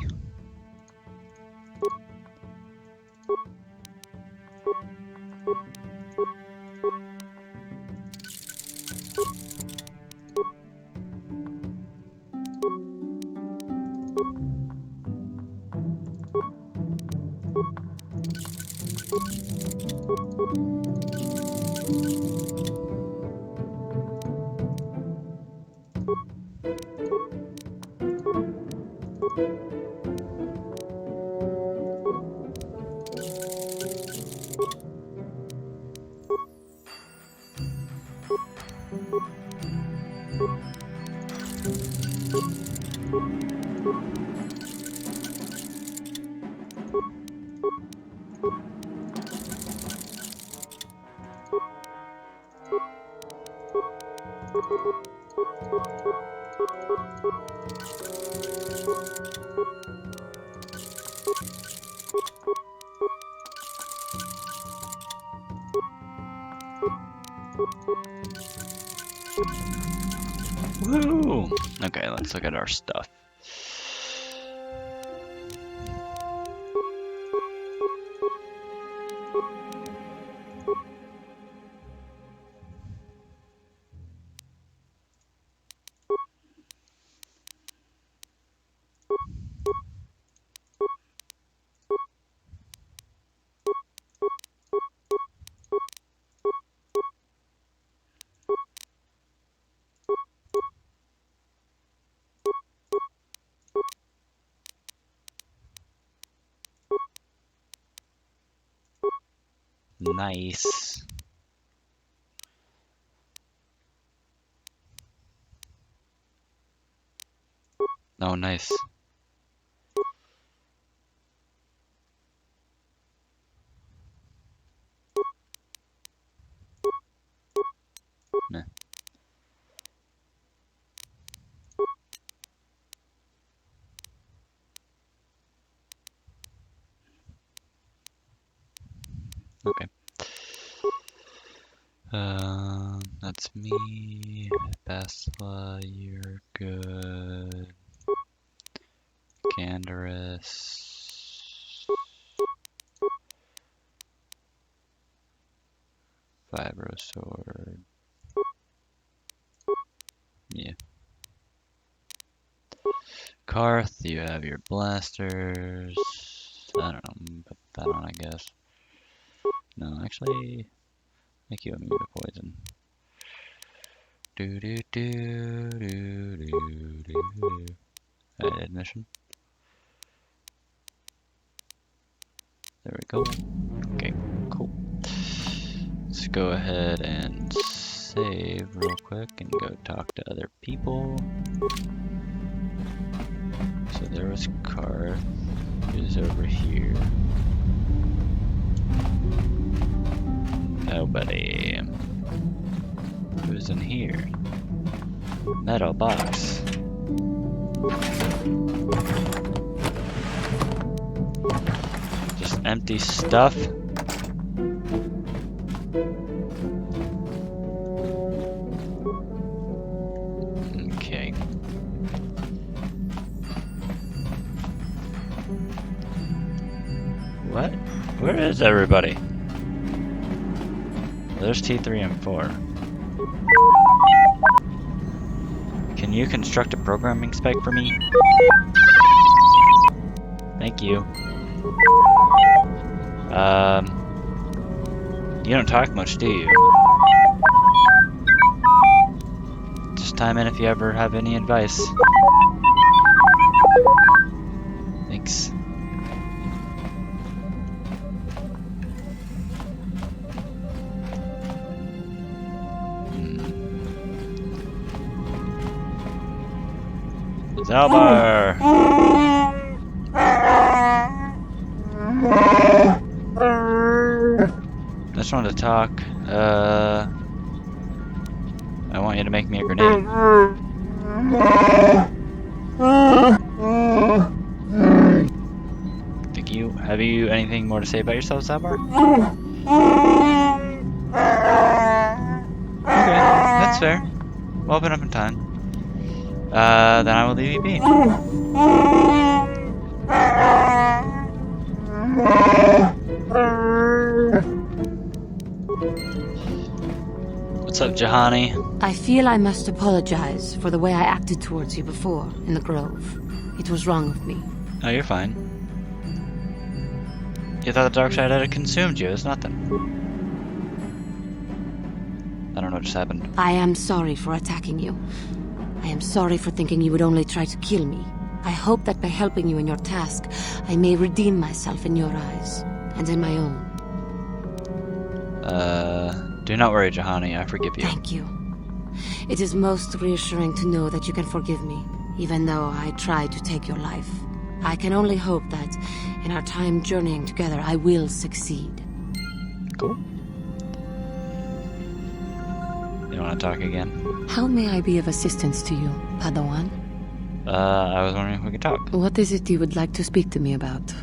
Woo! Okay, let's look at our stuff. Nice. Oh, nice. Meh. Okay. That's me. Basla, you're good. Canderous. Vibrosword. Yeah. Karth, you have your blasters. I don't know, put that on, I guess. No, actually, make you immune to poison. Do do do do do do. Edit mission. There we go. Okay, cool. Let's go ahead and save real quick and go talk to other people. So there was Karth, who's over here. Nobody. Who's in here? Metal box. Just empty stuff. Okay. What? Where is everybody? There's T3 and 4. Can you construct a programming spec for me? Thank you. You don't talk much, do you? Just time in if you ever have any advice. Thanks. Zalbar! Just wanted to talk. I want you to make me a grenade. Have you anything more to say about yourself, Zabar? Okay, that's fair. Well, been up in time. Then I will leave you be. What's up, Jahani? I feel I must apologize for the way I acted towards you before in the Grove. It was wrong of me. Oh, you're fine. You thought the dark side had consumed you. It's nothing. I don't know what just happened. I am sorry for attacking you. I am sorry for thinking you would only try to kill me. I hope that by helping you in your task, I may redeem myself in your eyes, and in my own. Do not worry, Jahani. I forgive you. Thank you. It is most reassuring to know that you can forgive me, even though I tried to take your life. I can only hope that, in our time journeying together, I will succeed. Cool. You want to talk again? How may I be of assistance to you, Padawan? I was wondering if we could talk. What is it you would like to speak to me about?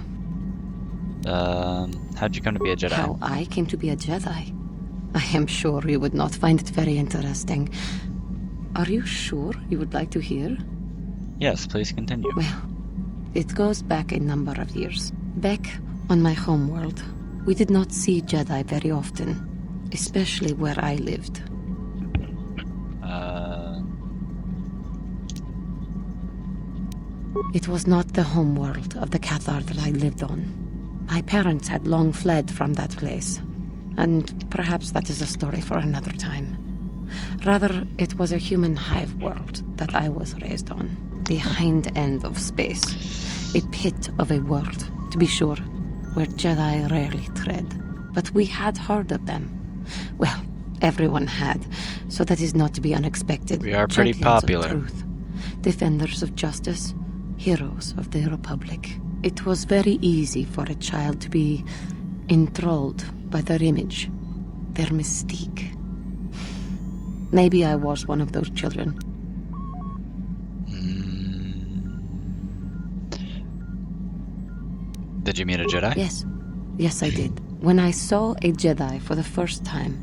How'd you come to be a Jedi? How I came to be a Jedi? I am sure you would not find it very interesting. Are you sure you would like to hear? Yes, please continue. Well, it goes back a number of years. Back on my homeworld, we did not see Jedi very often, especially where I lived. It was not the homeworld of the Cathar that I lived on. My parents had long fled from that place, and perhaps that is a story for another time. Rather, it was a human hive world that I was raised on. The hind end of space. A pit of a world, to be sure, where Jedi rarely tread. But we had heard of them. Well, everyone had, so that is not to be unexpected. We are pretty popular. Of truth, defenders of justice, heroes of the Republic. It was very easy for a child to be enthralled by their image, their mystique. Maybe I was one of those children. Did you meet a Jedi? Yes. Yes, I did. When I saw a Jedi for the first time,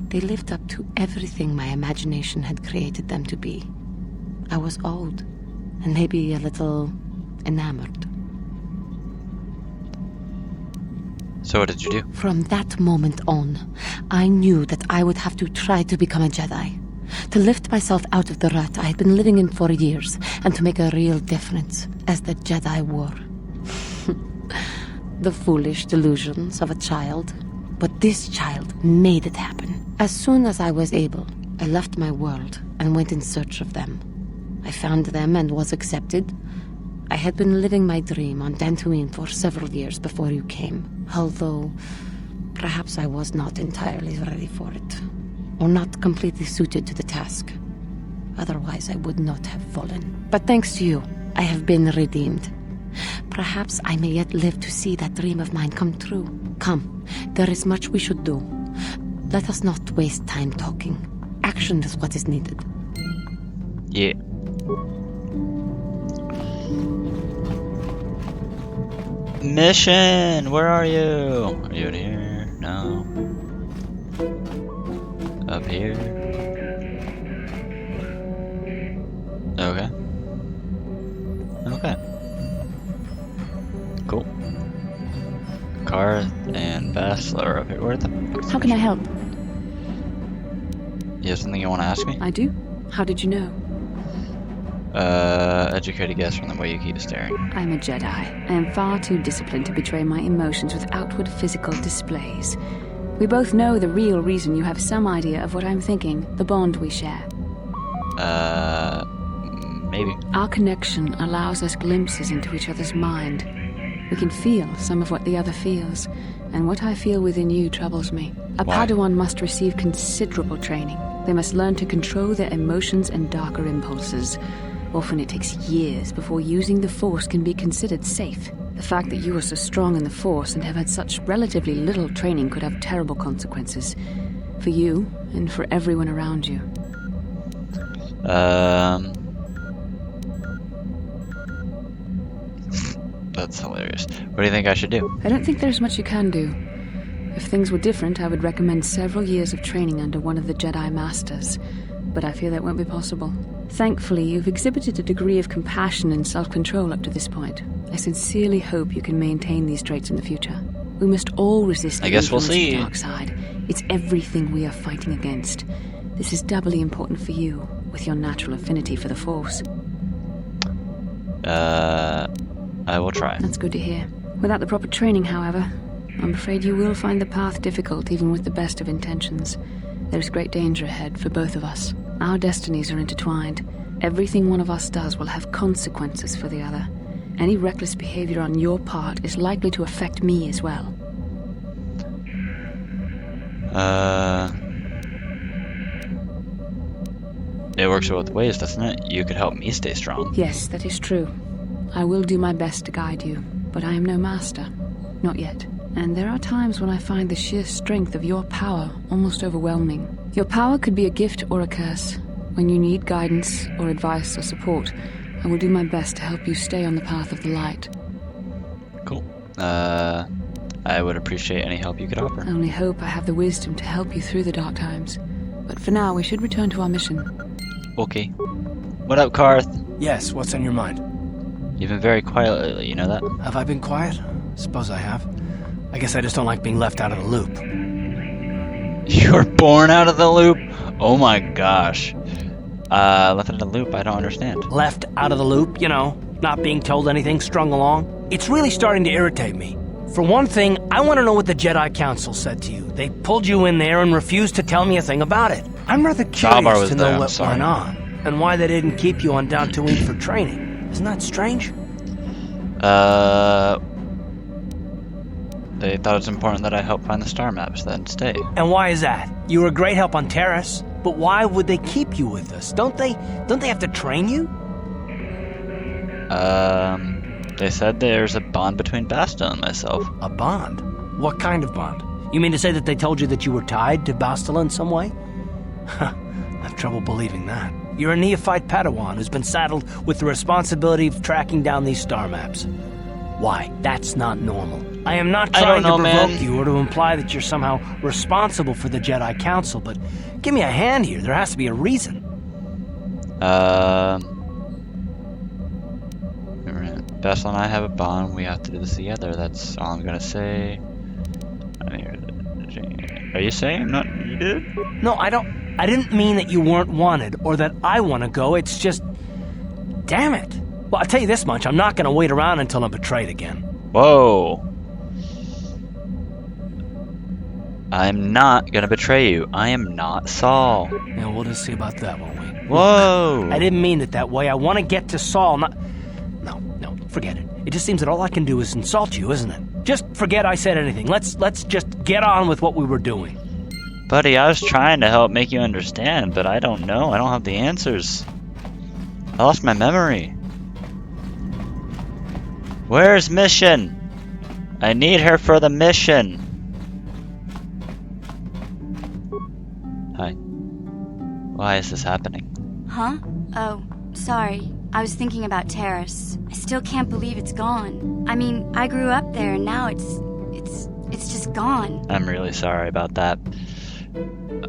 they lived up to everything my imagination had created them to be. I was awed, and maybe a little enamored. So what did you do? From that moment on, I knew that I would have to try to become a Jedi. To lift myself out of the rut I had been living in for years, and to make a real difference, as the Jedi were. The foolish delusions of a child. But this child made it happen. As soon as I was able, I left my world and went in search of them. I found them and was accepted. I had been living my dream on Dantooine for several years before you came, although perhaps I was not entirely ready for it, or not completely suited to the task. Otherwise, I would not have fallen. But thanks to you, I have been redeemed. Perhaps I may yet live to see that dream of mine come true. Come, there is much we should do. Let us not waste time talking. Action is what is needed. Yeah. Mission! Where are you? Are you in here? No. Up here? Okay. Okay. Cool. Car and Bastila are up here. Where the fuck's How can I help? You have something you want to ask me? I do. How did you know? Educated guess from the way you keep staring. I'm a Jedi. I am far too disciplined to betray my emotions with outward physical displays. We both know the real reason you have some idea of what I'm thinking, the bond we share. Maybe. Our connection allows us glimpses into each other's mind. We can feel some of what the other feels, and what I feel within you troubles me. A Why? Padawan must receive considerable training. They must learn to control their emotions and darker impulses. Often it takes years before using the Force can be considered safe. The fact that you are so strong in the Force and have had such relatively little training could have terrible consequences. For you, and for everyone around you. That's hilarious. What do you think I should do? I don't think there's much you can do. If things were different, I would recommend several years of training under one of the Jedi Masters, but I fear that won't be possible. Thankfully, you've exhibited a degree of compassion and self-control up to this point. I sincerely hope you can maintain these traits in the future. We must all resist the influence of the dark side. It's everything we are fighting against. This is doubly important for you, with your natural affinity for the Force. I will try. That's good to hear. Without the proper training, however, I'm afraid you will find the path difficult even with the best of intentions. There's great danger ahead for both of us. Our destinies are intertwined. Everything one of us does will have consequences for the other. Any reckless behavior on your part is likely to affect me as well. It works both ways, doesn't it? You could help me stay strong. Yes, that is true. I will do my best to guide you, but I am no master. Not yet. And there are times when I find the sheer strength of your power almost overwhelming. Your power could be a gift or a curse. When you need guidance or advice or support, I will do my best to help you stay on the path of the light. Cool. I would appreciate any help you could offer. I only hope I have the wisdom to help you through the dark times. But for now, we should return to our mission. Okay. What up, Karth? Yes, what's on your mind? You've been very quiet lately, you know that? Have I been quiet? Suppose I have. I guess I just don't like being left out of the loop. You were born out of the loop? Oh my gosh. Left out of the loop? I don't understand. Left out of the loop, you know, not being told anything, strung along. It's really starting to irritate me. For one thing, I want to know what the Jedi Council said to you. They pulled you in there and refused to tell me a thing about it. I'm rather curious to know what went on, and why they didn't keep you on Dantooine for training. Isn't that strange? They thought it's important that I help find the star maps, then stay. And why is that? You were a great help on Terrace, but why would they keep you with us? Don't they have to train you? They said there's a bond between Bastila and myself. A bond? What kind of bond? You mean to say that they told you that you were tied to Bastila in some way? I have trouble believing that. You're a neophyte Padawan who's been saddled with the responsibility of tracking down these star maps. Why? That's not normal. I am not trying to provoke you or to imply that you're somehow responsible for the Jedi Council, but give me a hand here. There has to be a reason. Bastila and I have a bond. We have to do this together. That's all I'm gonna say. Are you saying I'm not needed? No, I didn't mean that you weren't wanted or that I want to go. It's just... Damn it. Well, I'll tell you this much. I'm not going to wait around until I'm betrayed again. Whoa. I'm not going to betray you. I am not Saul. Yeah, we'll just see about that, won't we? Whoa. I didn't mean it that way. I want to get to Saul, not... No, forget it. It just seems that all I can do is insult you, isn't it? Just forget I said anything. Let's just get on with what we were doing. Buddy, I was trying to help make you understand, but I don't know. I don't have the answers. I lost my memory. Where's Mission? I need her for the mission. Hi. Why is this happening? Huh? Oh, sorry. I was thinking about Terrace. I still can't believe it's gone. I mean, I grew up there and now it's just gone. I'm really sorry about that.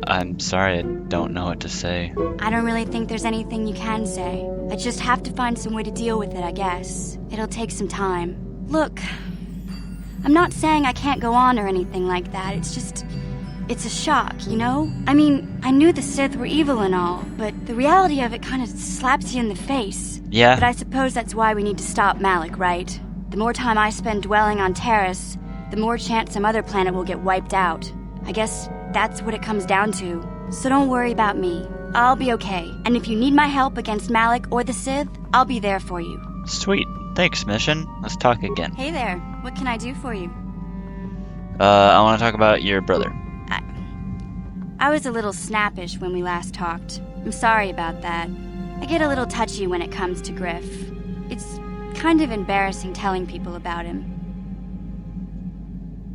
I'm sorry, I don't know what to say. I don't really think there's anything you can say. I just have to find some way to deal with it, I guess. It'll take some time. Look, I'm not saying I can't go on or anything like that. It's a shock, you know? I mean, I knew the Sith were evil and all, but the reality of it kind of slaps you in the face. Yeah. But I suppose that's why we need to stop Malik, right? The more time I spend dwelling on Terrace, the more chance some other planet will get wiped out. I guess that's what it comes down to. So don't worry about me. I'll be okay. And if you need my help against Malik or the Sith, I'll be there for you. Sweet. Thanks, Mission. Let's talk again. Hey there. What can I do for you? I want to talk about your brother. I was a little snappish when we last talked. I'm sorry about that. I get a little touchy when it comes to Griff. It's kind of embarrassing telling people about him.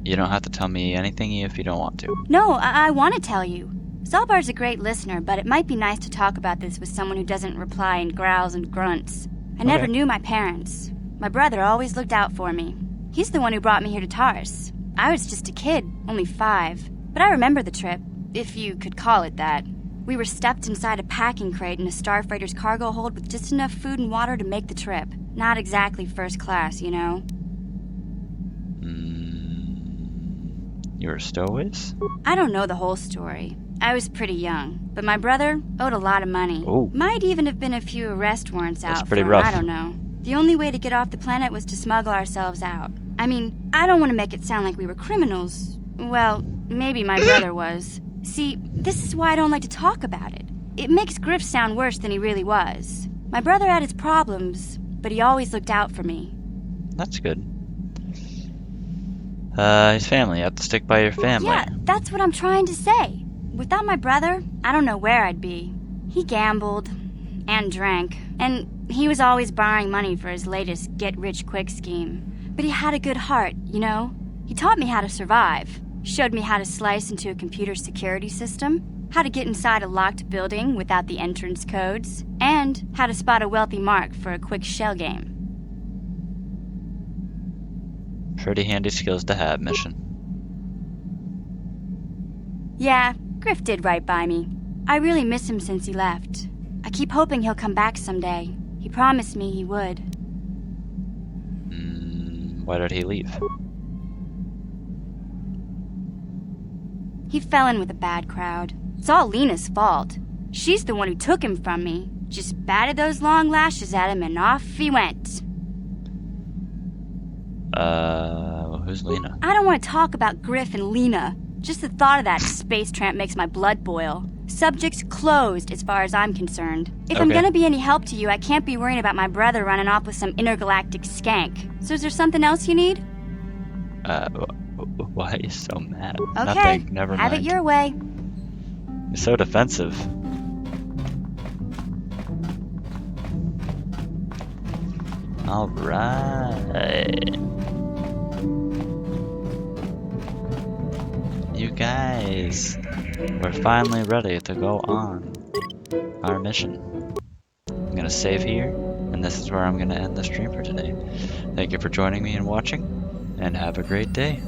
You don't have to tell me anything if you don't want to. No, I want to tell you. Zalbar's a great listener, but it might be nice to talk about this with someone who doesn't reply in growls and grunts. I never knew my parents. My brother always looked out for me. He's the one who brought me here to Tars. I was just a kid, only 5. But I remember the trip, if you could call it that. We were stuffed inside a packing crate in a starfighter's cargo hold with just enough food and water to make the trip. Not exactly first class, you know? You were stowaways? I don't know the whole story. I was pretty young, but my brother owed a lot of money. Oh. Might even have been a few arrest warrants That's out pretty for him, rough. I don't know. The only way to get off the planet was to smuggle ourselves out. I mean, I don't want to make it sound like we were criminals. Well, maybe my brother was. See, this is why I don't like to talk about it. It makes Griff sound worse than he really was. My brother had his problems, but he always looked out for me. That's good. His family. You have to stick by your family. Yeah, that's what I'm trying to say. Without my brother, I don't know where I'd be. He gambled and drank, and he was always borrowing money for his latest get-rich-quick scheme. But he had a good heart, you know? He taught me how to survive. Showed me how to slice into a computer security system, how to get inside a locked building without the entrance codes, and how to spot a wealthy mark for a quick shell game. Pretty handy skills to have, Mission. Yeah, Griff did right by me. I really miss him since he left. I keep hoping he'll come back someday. He promised me he would. Why did he leave? He fell in with a bad crowd. It's all Lena's fault. She's the one who took him from me. Just batted those long lashes at him and off he went. Who's Lena? I don't want to talk about Griff and Lena. Just the thought of that space tramp makes my blood boil. Subject's closed as far as I'm concerned. If I'm gonna be any help to you, I can't be worrying about my brother running off with some intergalactic skank. So is there something else you need? Why are you so mad? Okay, Nothing, never mind. have it your way. You're so defensive. Alright. You guys, we're finally ready to go on our mission. I'm gonna save here, and this is where I'm gonna end the stream for today. Thank you for joining me and watching, and have a great day.